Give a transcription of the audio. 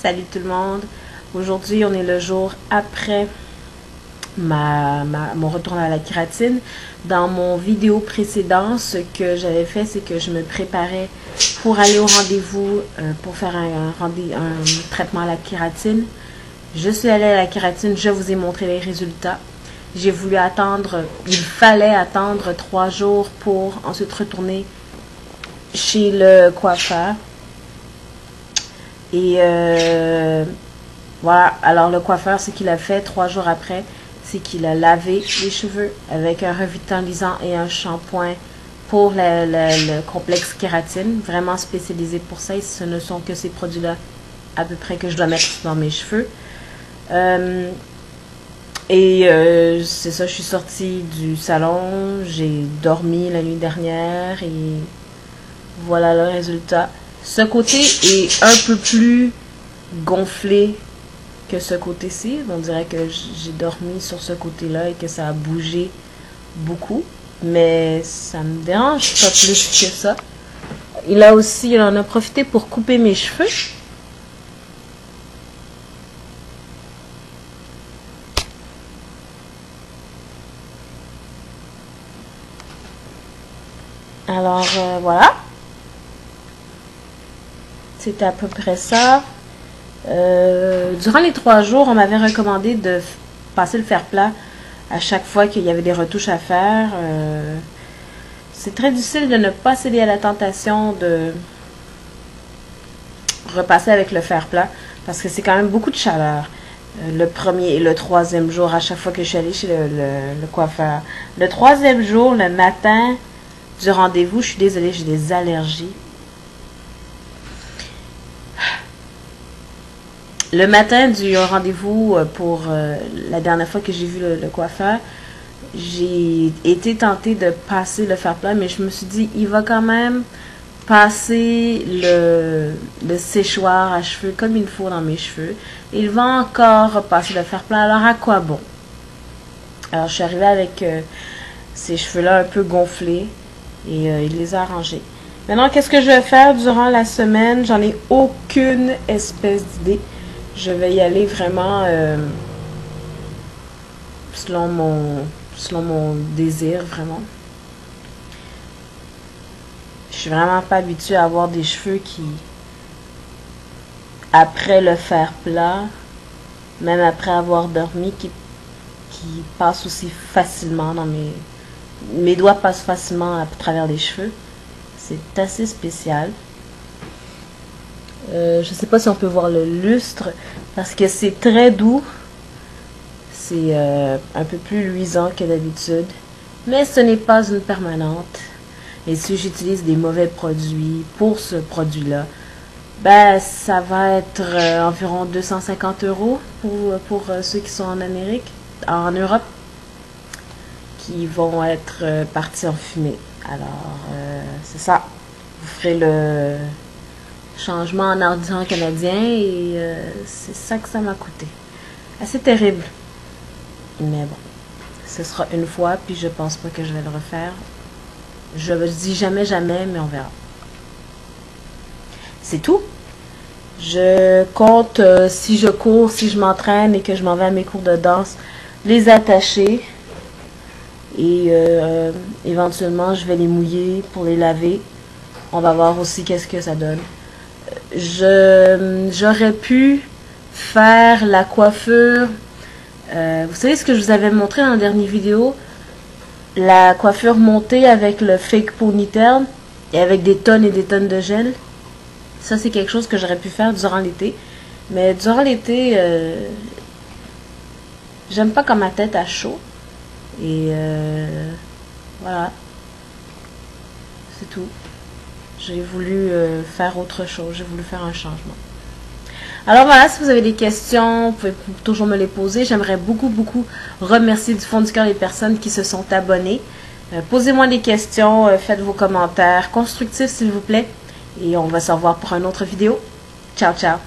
Salut tout le monde. Aujourd'hui, on est le jour après mon retour à la kératine. Dans mon vidéo précédente, ce que j'avais fait, c'est que je me préparais pour aller au rendez-vous pour faire un traitement à la kératine. Je suis allée à la kératine, je vous ai montré les résultats. J'ai voulu attendre, il fallait attendre 3 jours pour ensuite retourner chez le coiffeur. Et voilà, alors le coiffeur, ce qu'il a fait 3 jours après, c'est qu'il a lavé les cheveux avec un revitalisant et un shampoing pour le complexe kératine, vraiment spécialisé pour ça. Et ce ne sont que ces produits-là à peu près que je dois mettre dans mes cheveux. C'est ça, je suis sortie du salon, j'ai dormi la nuit dernière et voilà le résultat. Ce côté est un peu plus gonflé que ce côté-ci. On dirait que j'ai dormi sur ce côté-là et que ça a bougé beaucoup. Mais ça me dérange pas plus que ça. Il en a profité pour couper mes cheveux. Alors, voilà. C'était à peu près ça. Durant les 3 jours, on m'avait recommandé de passer le fer plat à chaque fois qu'il y avait des retouches à faire. C'est très difficile de ne pas céder à la tentation de repasser avec le fer plat parce que c'est quand même beaucoup de chaleur. Le premier et le 3e jour, à chaque fois que je suis allée chez le coiffeur. Le 3e jour, le matin du rendez-vous, je suis désolée, j'ai des allergies. Le matin du rendez-vous pour la dernière fois que j'ai vu le coiffeur, j'ai été tentée de passer le fer plat, mais je me suis dit, il va quand même passer le séchoir à cheveux comme il faut dans mes cheveux. Il va encore passer le fer plat, alors à quoi bon? Alors je suis arrivée avec ces cheveux-là un peu gonflés et il les a arrangés. Maintenant, qu'est-ce que je vais faire durant la semaine? J'en ai aucune espèce d'idée. Je vais y aller vraiment selon mon désir, vraiment. Je suis vraiment pas habituée à avoir des cheveux qui, après le fer plat, même après avoir dormi, qui passent aussi facilement dans mes doigts passent facilement à travers les cheveux. C'est assez spécial. Je sais pas si on peut voir le lustre parce que c'est très doux. C'est un peu plus luisant que d'habitude. Mais ce n'est pas une permanente. Et si j'utilise des mauvais produits pour ce produit-là, ben ça va être environ 250 € pour ceux qui sont en Europe, qui vont être partis en fumée. Alors, c'est ça. Vous ferez le changement en argent canadien et c'est ça que ça m'a coûté. Assez terrible. Mais bon, ce sera une fois, puis je pense pas que je vais le refaire. Je dis jamais jamais, mais on verra. C'est tout. Je compte, si je cours, si je m'entraîne et que je m'en vais à mes cours de danse, les attacher. Et éventuellement, je vais les mouiller pour les laver. On va voir aussi qu'est-ce que ça donne. J'aurais pu faire la coiffure. Vous savez ce que je vous avais montré dans la dernière vidéo? La coiffure montée avec le fake ponytail et avec des tonnes et des tonnes de gel. Ça, c'est quelque chose que j'aurais pu faire durant l'été. Mais durant l'été, j'aime pas quand ma tête a chaud. Et voilà. C'est tout. J'ai voulu faire autre chose. J'ai voulu faire un changement. Alors voilà, si vous avez des questions, vous pouvez toujours me les poser. J'aimerais beaucoup remercier du fond du cœur les personnes qui se sont abonnées. Posez-moi des questions, faites vos commentaires constructifs s'il vous plaît. Et on va se revoir pour une autre vidéo. Ciao, ciao.